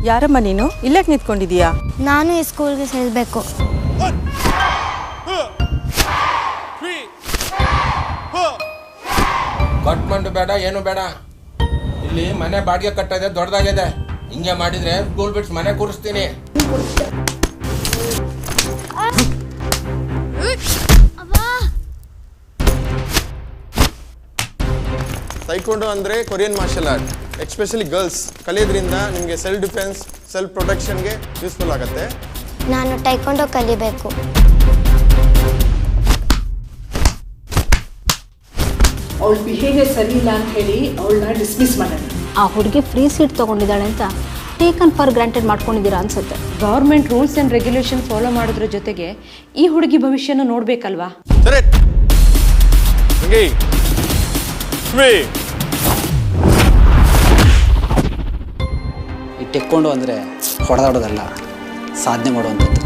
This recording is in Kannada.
ಯಾರಮ್ಮ ನೀನು ಇಲ್ಲೇಕ್ ನಿಂತ್ಕೊಂಡಿದೀಯಾ? ನಾನು ಈ ಸ್ಕೂಲ್ಗೆ ಸೇರಬೇಕು. ಕಟ್ಮಂಡು ಬೇಡ ಏನು ಬೇಡ. ಇಲ್ಲಿ ಮನೆ ಬಾಡಿಗೆ ಕಟ್ಟದೆ ದೊಡ್ಡದಾಗಿದೆ. ಹಿಂಗೆ ಮಾಡಿದ್ರೆ ಸ್ಕೂಲ್ ಬಿಟ್ಸ್ ಮನೆ ಕೂರಿಸ್ತೀನಿ. ಟೈಕ್ವಾಂಡೋ ಅಂದರೆ Korean marshal art, especially girls ಕಲಿಯೋದ್ರಿಂದ ನಿಮಗೆ ಸೆಲ್ಫ್ ಡಿಫೆನ್ಸ್, ಸೆಲ್ಫ್ ಪ್ರೊಟೆಕ್ಷನ್ಗೆ ಯೂಸ್ಫುಲ್ ಆಗುತ್ತೆ. ನಾನು ಟೈಕ್ವಾಂಡೋ ಕಲಿಬೇಕು. ಅವಳ ಬಿಹೇವಿಯರ್ ಸರಿ ಇಲ್ಲ ಅಂತ ಹೇಳಿ ಅವಳನ್ನ ಡಿಸ್ಮಿಸ್ ಮಾಡೋಣ. ಆ ಹುಡುಗಿ ಫ್ರೀ ಸೀಟ್ ತೊಗೊಂಡಿದ್ದಾಳೆ ಅಂತ ಟೇಕನ್ ಫಾರ್ ಗ್ರಾಂಟೆಡ್ ಮಾಡ್ಕೊಂಡಿದ್ದೀರಾ ಅನ್ಸುತ್ತೆ. Government rules and regulation follow ಮಾಡೋದ್ರ ಜೊತೆಗೆ ಈ ಹುಡುಗಿ ಭವಿಷ್ಯನ ನೋಡಬೇಕಲ್ವಾ? ಈ ಟೆಕ್ಕೊಂಡು ಅಂದರೆ ಹೊಡೆದಾಡೋದಲ್ಲ, ಸಾಧನೆ ಮಾಡುವಂಥದ್ದು.